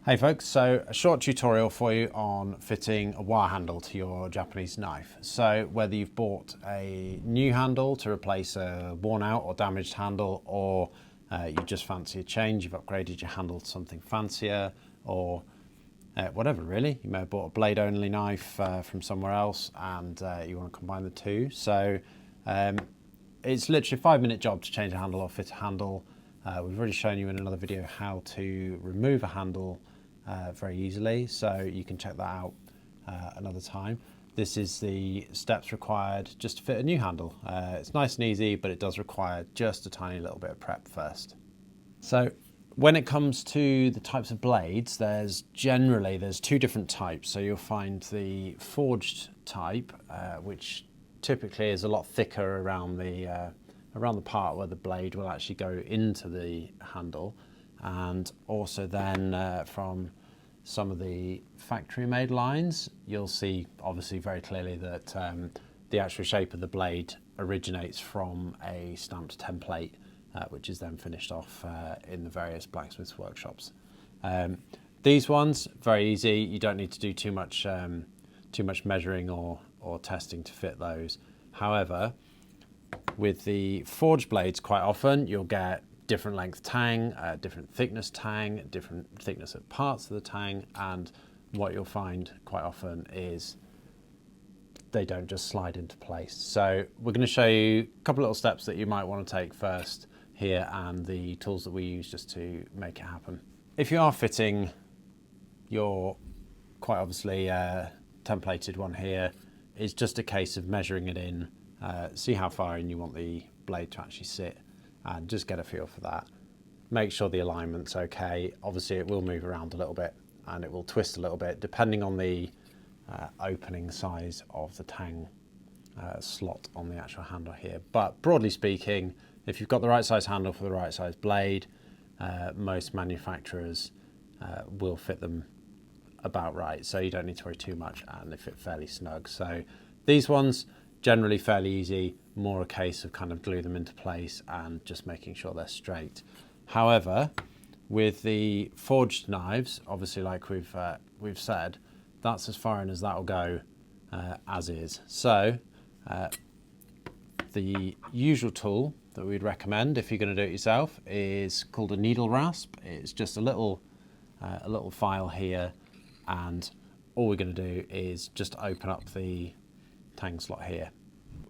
Hey folks, so a short tutorial for you on fitting a wire handle to your Japanese knife. So whether you've bought a new handle to replace a worn out or damaged handle, or you just fancy a change, you've upgraded your handle to something fancier, or whatever really. You may have bought a blade only knife from somewhere else and you want to combine the two. So it's literally a 5-minute job to change a handle or fit a handle. We've already shown you in another video how to remove a handle very easily, so you can check that out another time. This is the steps required just to fit a new handle. It's nice and easy, but it does require just a tiny little bit of prep first. So when it comes to the types of blades, there's two different types. So you'll find the forged type, which typically is a lot thicker around the part where the blade will actually go into the handle, and also then from some of the factory made lines you'll see obviously very clearly that the actual shape of the blade originates from a stamped template which is then finished off in the various blacksmiths workshops. These ones, very easy, you don't need to do too much measuring or testing to fit those. However, with the forged blades, quite often you'll get different length tang, different thickness tang, different thickness at parts of the tang, and what you'll find quite often is they don't just slide into place. So we're going to show you a couple of little steps that you might want to take first here, and the tools that we use just to make it happen. If you are fitting your quite obviously templated one here, it's just a case of measuring it in, see how far in you want the blade to actually sit, and just get a feel for that. Make sure the alignment's okay. Obviously it will move around a little bit and it will twist a little bit depending on the opening size of the tang slot on the actual handle here. But broadly speaking, if you've got the right size handle for the right size blade, most manufacturers will fit them about right, so you don't need to worry too much, and they fit fairly snug. So these ones generally fairly easy, more a case of kind of glue them into place and just making sure they're straight. However, with the forged knives, obviously like we've said, that's as far in as that'll go as is. So the usual tool that we'd recommend if you're going to do it yourself is called a needle rasp. It's just a little file here, and all we're going to do is just open up the tang slot here.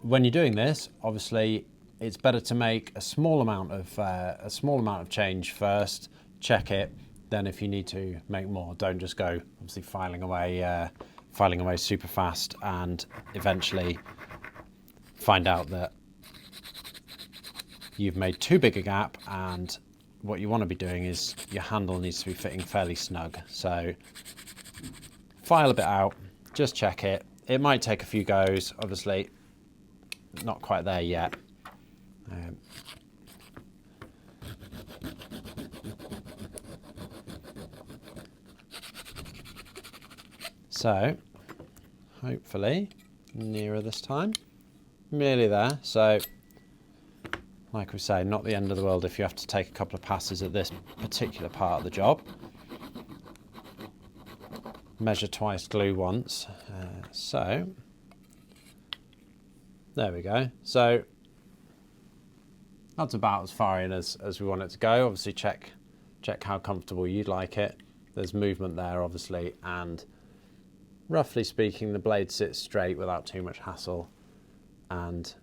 When you're doing this, obviously it's better to make a small amount of change first, check it, then if you need to make more, don't just go obviously filing away super fast and eventually find out that you've made too big a gap, and what you want to be doing is your handle needs to be fitting fairly snug. So file a bit out, just check it. It might take a few goes, obviously not quite there yet. So hopefully nearer this time, nearly there. So like we say, not the end of the world if you have to take a couple of passes at this particular part of the job. Measure twice, glue once. So there we go. So that's about as far in as we want it to go. Obviously check how comfortable you'd like it. There's movement there obviously, and roughly speaking the blade sits straight without too much hassle, and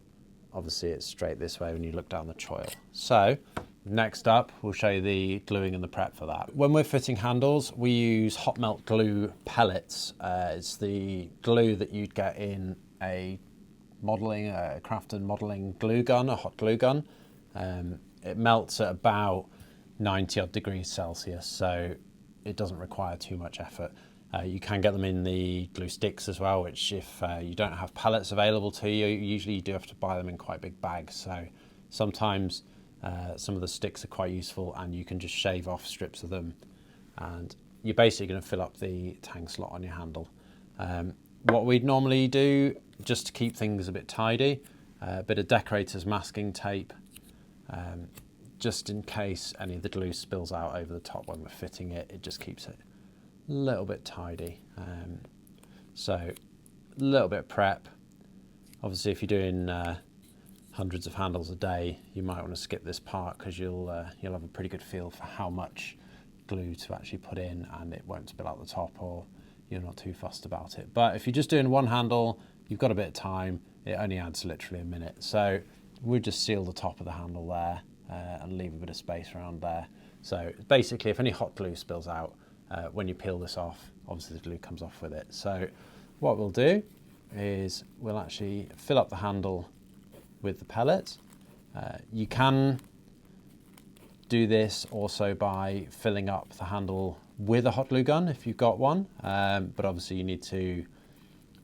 obviously it's straight this way when you look down the choil. So next up we'll show you the gluing and the prep for that. When we're fitting handles, we use hot melt glue pellets. It's the glue that you'd get in a Crafton modelling glue gun, a hot glue gun. It melts at about 90 odd degrees Celsius, so it doesn't require too much effort. You can get them in the glue sticks as well, which if you don't have pellets available to you, usually you do have to buy them in quite big bags. So sometimes some of the sticks are quite useful, and you can just shave off strips of them, and you're basically going to fill up the tang slot on your handle. What we'd normally do, just to keep things a bit tidy, a bit of decorator's masking tape, just in case any of the glue spills out over the top when we're fitting it. It just keeps it a little bit tidy. So a little bit of prep. Obviously, if you're doing hundreds of handles a day, you might want to skip this part because you'll have a pretty good feel for how much glue to actually put in, and it won't spill out the top, or you're not too fussed about it. But if you're just doing one handle, you've got a bit of time. It only adds literally a minute. So we'll just seal the top of the handle there and leave a bit of space around there. So basically, if any hot glue spills out, when you peel this off, obviously the glue comes off with it. So what we'll do is we'll actually fill up the handle with the pellet. You can do this also by filling up the handle with a hot glue gun if you've got one, but obviously you need to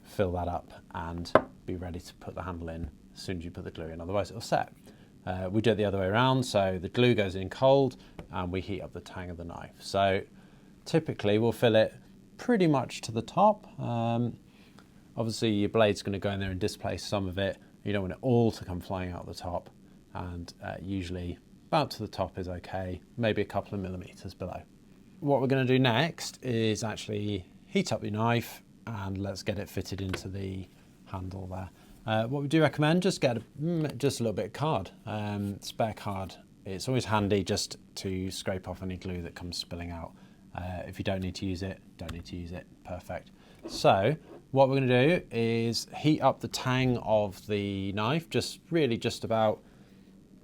fill that up and be ready to put the handle in as soon as you put the glue in, otherwise it'll set. We do it the other way around, so the glue goes in cold and we heat up the tang of the knife. So typically we'll fill it pretty much to the top. Obviously your blade's going to go in there and displace some of it. You don't want it all to come flying out the top, and usually about to the top is okay, maybe a couple of millimeters below. What we're going to do next is actually heat up your knife and let's get it fitted into the handle there. What we do recommend, just get just a little bit of card, spare card. It's always handy just to scrape off any glue that comes spilling out. If you don't need to use it, don't need to use it, perfect. So what we're going to do is heat up the tang of the knife, just about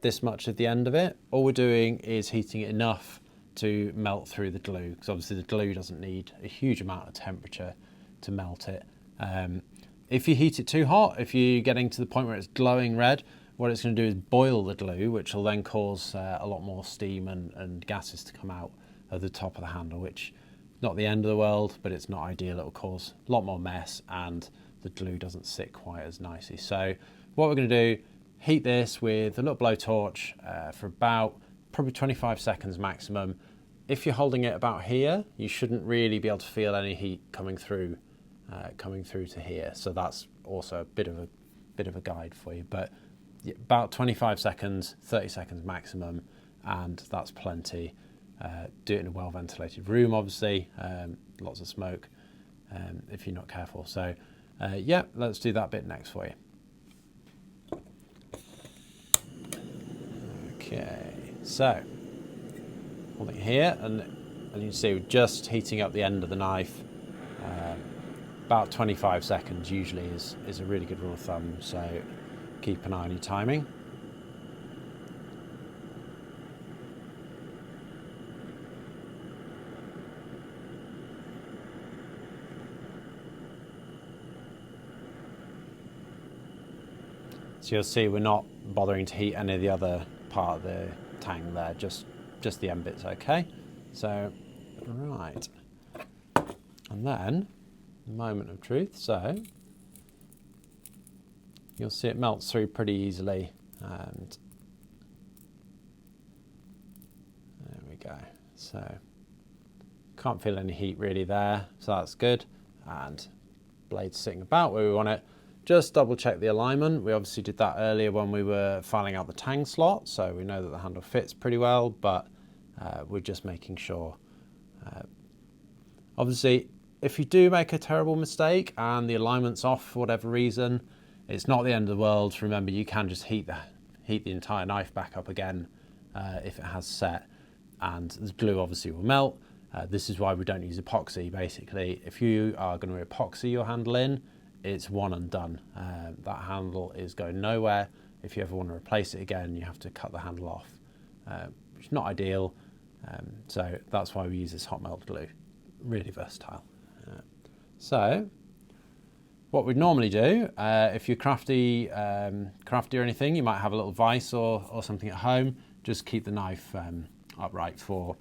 this much at the end of it. All we're doing is heating it enough to melt through the glue, because obviously the glue doesn't need a huge amount of temperature to melt it. If you heat it too hot, if you're getting to the point where it's glowing red, what it's going to do is boil the glue, which will then cause a lot more steam and gases to come out of the top of the handle, which not the end of the world, but it's not ideal. It'll cause a lot more mess and the glue doesn't sit quite as nicely. So what we're going to do, heat this with a little blowtorch for about probably 25 seconds maximum. If you're holding it about here, you shouldn't really be able to feel any heat coming through to here. So that's also a bit of a guide for you. But yeah, about 25 seconds, 30 seconds maximum, and that's plenty. Do it in a well ventilated room, obviously, lots of smoke if you're not careful. So yeah, let's do that bit next for you. Okay, so holding it here, and you can see we're just heating up the end of the knife. About 25 seconds usually is a really good rule of thumb, so keep an eye on your timing. So you'll see we're not bothering to heat any of the other part of the tang there, just the end bit's okay. So, right. And then, moment of truth, so you'll see it melts through pretty easily, and there we go. So, can't feel any heat really there, so that's good. And blade's sitting about where we want it. Just double check the alignment. We obviously did that earlier when we were filing out the tang slot, so we know that the handle fits pretty well, but we're just making sure. Obviously, if you do make a terrible mistake and the alignment's off for whatever reason, it's not the end of the world. Remember, you can just heat the entire knife back up again if it has set, and the glue obviously will melt. This is why we don't use epoxy, basically. If you are going to epoxy your handle in, it's one and done. That handle is going nowhere. If you ever want to replace it again, you have to cut the handle off, which is not ideal. So that's why we use this hot melt glue. Really versatile. So what we'd normally do, if you're crafty or anything, you might have a little vise or something at home. Just keep the knife upright for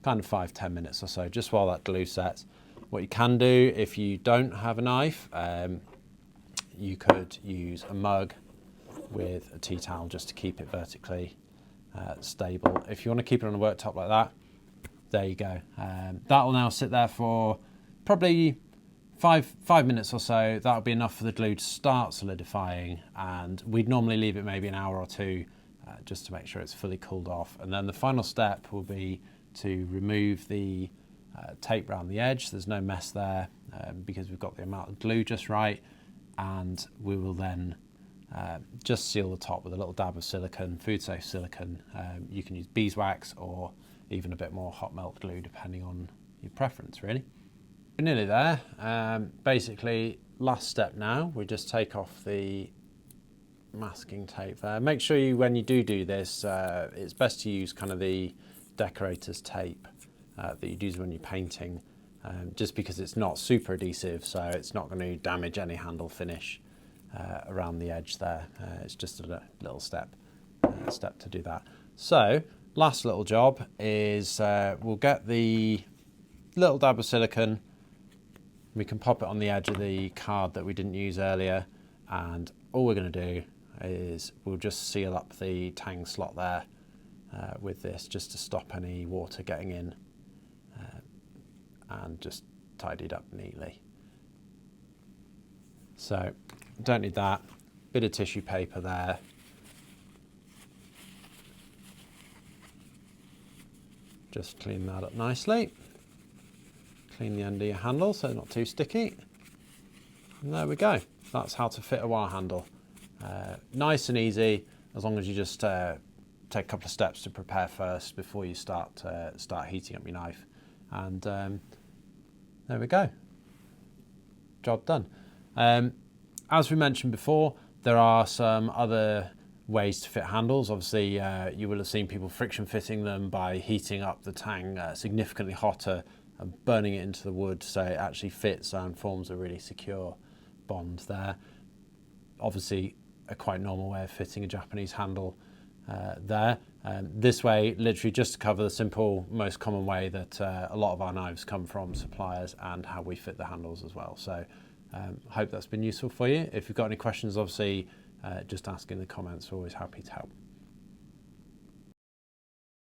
kind of 5-10 minutes or so, just while that glue sets. What you can do if you don't have a knife, you could use a mug with a tea towel just to keep it vertically stable. If you want to keep it on a worktop like that, there you go. That will now sit there for probably five minutes or so. That'll be enough for the glue to start solidifying, and we'd normally leave it maybe an hour or two just to make sure it's fully cooled off. And then the final step will be to remove the tape around the edge. There's no mess there because we've got the amount of glue just right, and we will then just seal the top with a little dab of silicone, food safe silicone. You can use beeswax or even a bit more hot melt glue depending on your preference really. We're nearly there. Basically last step now, we just take off the masking tape there. Make sure you, when you do this, it's best to use kind of the decorator's tape that you'd use when you're painting, just because it's not super adhesive, so it's not going to damage any handle finish around the edge there. It's just a little step to do that. So last little job is we'll get the little dab of silicone. We can pop it on the edge of the card that we didn't use earlier, and all we're going to do is we'll just seal up the tang slot there with this, just to stop any water getting in, and just tidy it up neatly. So don't need that. Bit of tissue paper there. Just clean that up nicely. Clean the end of your handle so it's not too sticky. And there we go. That's how to fit a wire handle. Nice and easy, as long as you just take a couple of steps to prepare first before you start heating up your knife. And there we go. Job done. As we mentioned before, there are some other ways to fit handles. Obviously, you will have seen people friction fitting them by heating up the tang significantly hotter and burning it into the wood so it actually fits and forms a really secure bond there. Obviously, a quite normal way of fitting a Japanese handle there. This way, literally just to cover the simple, most common way that a lot of our knives come from suppliers and how we fit the handles as well. So I hope that's been useful for you. If you've got any questions, obviously, just ask in the comments. We're always happy to help.